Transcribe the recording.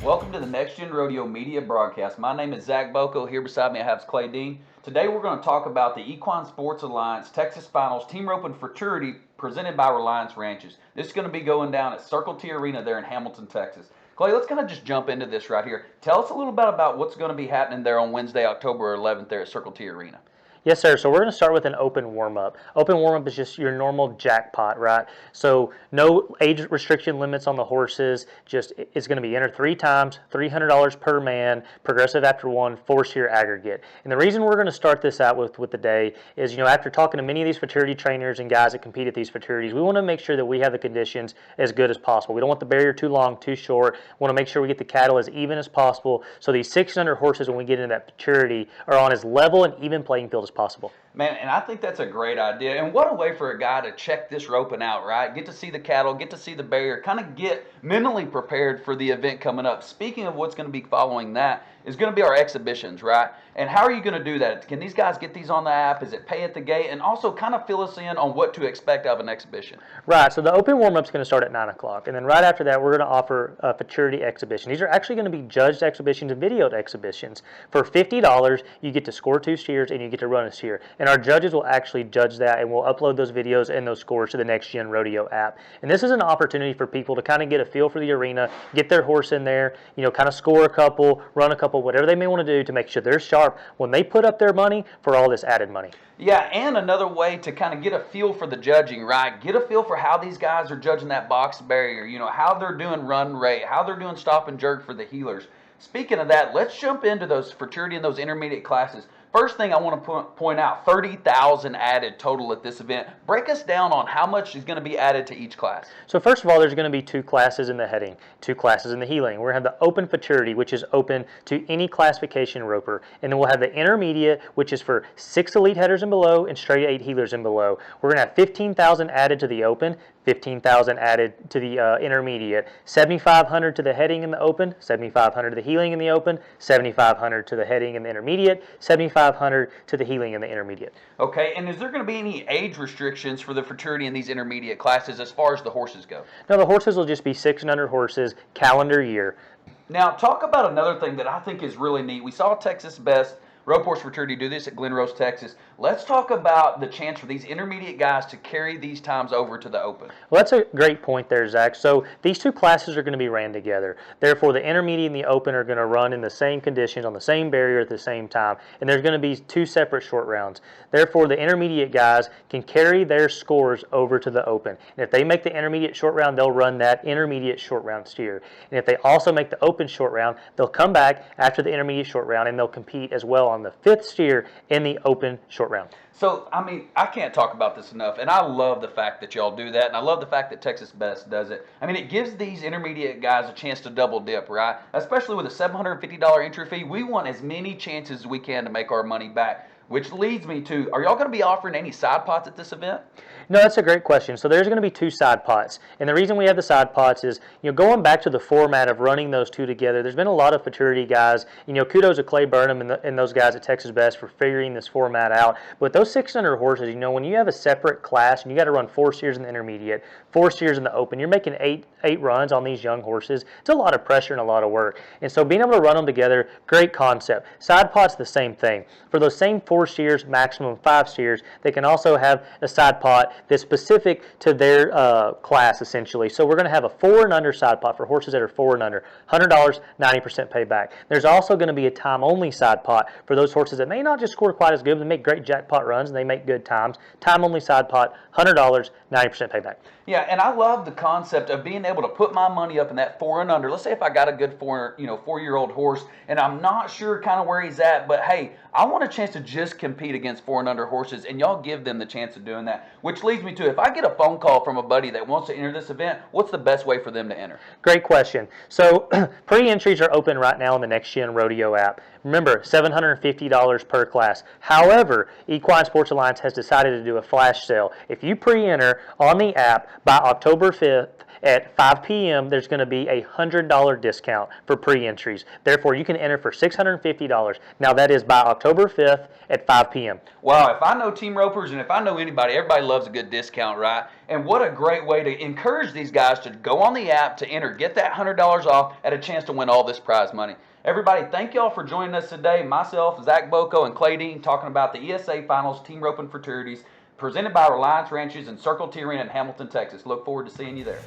Welcome to the Next Gen Rodeo Media Broadcast. My name is Zach Boko. Here beside me I have Clay Dean. Today we're going to talk about the Equine Sports Alliance Texas Finals Team Roping Futurity presented by Reliance Ranches. This is going to be going down at Circle T Arena there in Hamilton, Texas. Clay, let's kind of just jump into this right here. Tell us a little bit about what's going to be happening there on Wednesday, October 11th there at Circle T Arena. Yes, sir. So we're going to start with an open warm-up. Open warm-up is just your normal jackpot, right? So no age restriction limits on the horses. Just it's going to be entered 3 times, $300 per man, progressive after 1, 4-steer aggregate. And the reason we're going to start this out with the day is, after talking to many of these futurity trainers and guys that compete at these futurities, we want to make sure that we have the conditions as good as possible. We don't want the barrier too long, too short. We want to make sure we get the cattle as even as possible. So these 600 horses, when we get into that futurity, are on as level and even playing field as possible. Man, and I think that's a great idea. And what a way for a guy to check this roping out, right? Get to see the cattle, get to see the barrier, kind of get mentally prepared for the event coming up. Speaking of what's going to be following that is going to be our exhibitions, right? And how are you going to do that? Can these guys get these on the app? Is it pay at the gate? And also kind of fill us in on what to expect of an exhibition. Right, so the open warm-up is going to start at 9 o'clock. And then right after that, we're going to offer a futurity exhibition. These are actually going to be judged exhibitions and videoed exhibitions. For $50, you get to score 2 steers and you get to run a steer. And our judges will actually judge that, and we'll upload those videos and those scores to the Next Gen Rodeo app. And this is an opportunity for people to kind of get a feel for the arena, get their horse in there, kind of score a couple, run a couple, whatever they may want to do to make sure they're sharp when they put up their money for all this added money. Yeah, and another way to kind of get a feel for the judging, right? Get a feel for how these guys are judging that box barrier, how they're doing run rate, how they're doing stop and jerk for the heelers. Speaking of that, let's jump into those futurity and those intermediate classes. First thing I want to point out, 30,000 added total at this event. Break us down on how much is going to be added to each class. So first of all, there's going to be 2 classes in the heading, 2 classes in the heeling. We're going to have the open futurity, which is open to any classification roper. And then we'll have the intermediate, which is for 6 elite headers and below and straight 8 heelers and below. We're going to have 15,000 added to the open, 15,000 added to the intermediate, 7,500 to the heading in the open, 7,500 to the heeling in the open, 7,500 to the heading in the intermediate, 7,500 to the heeling in the intermediate. Okay, and is there going to be any age restrictions for the futurity in these intermediate classes as far as the horses go? No, the horses will just be 600 horses calendar year. Now, talk about another thing that I think is really neat. We saw Texas Best Rope Horse Futurity do this at Glen Rose, Texas. Let's talk about the chance for these intermediate guys to carry these times over to the open. Well, that's a great point there, Zach. So these 2 classes are going to be ran together. Therefore, the intermediate and the open are going to run in the same conditions on the same barrier at the same time. And there's going to be 2 separate short rounds. Therefore, the intermediate guys can carry their scores over to the open. And if they make the intermediate short round, they'll run that intermediate short round steer. And if they also make the open short round, they'll come back after the intermediate short round and they'll compete as well on the 5th steer in the open short round. So, I can't talk about this enough, and I love the fact that y'all do that, and I love the fact that Texas Best does it. It gives these intermediate guys a chance to double dip, right? Especially with a $750 entry fee, we want as many chances as we can to make our money back. Which leads me to, are y'all going to be offering any side pots at this event? No, that's a great question. So there's going to be 2 side pots. And the reason we have the side pots is, going back to the format of running those 2 together, there's been a lot of futurity guys. Kudos to Clay Burnham and those guys at Texas Best for figuring this format out. But those 600 horses, when you have a separate class and you got to run 4 steers in the intermediate, 4 steers in the open, you're making 8 runs on these young horses. It's a lot of pressure and a lot of work. And so being able to run them together, great concept. Side pot's the same thing. For those same 4 steers, maximum 5 steers, they can also have a side pot that's specific to their class, essentially. So we're going to have a 4 and under side pot for horses that are 4 and under. $100, 90% payback. There's also going to be a time-only side pot for those horses that may not just score quite as good, but they make great jackpot runs and they make good times. Time-only side pot, $100, 90% payback. Yeah, and I love the concept of being able to put my money up in that 4 and under. Let's say if I got a good 4-year-old horse, and I'm not sure kind of where he's at, but hey, I want a chance to just compete against 4 and under horses, and y'all give them the chance of doing that. Which leads me to, if I get a phone call from a buddy that wants to enter this event, what's the best way for them to enter? Great question. So pre-entries are open right now in the Next Gen Rodeo app. Remember, $750 per class. However, Equine Sports Alliance has decided to do a flash sale. If you pre-enter on the app by October 5th at 5 p.m., there's going to be a $100 discount for pre-entries. Therefore, you can enter for $650. Now, that is by October 5th at 5 p.m. Wow, if I know team ropers and if I know anybody, everybody loves a good discount, right? And what a great way to encourage these guys to go on the app to enter, get that $100 off at a chance to win all this prize money. Everybody, thank y'all for joining us today. Myself, Zach Boko, and Clay Dean talking about the ESA Finals Team Roping Fraternities presented by Reliance Ranches and Circle T Arena in Hamilton, Texas. Look forward to seeing you there.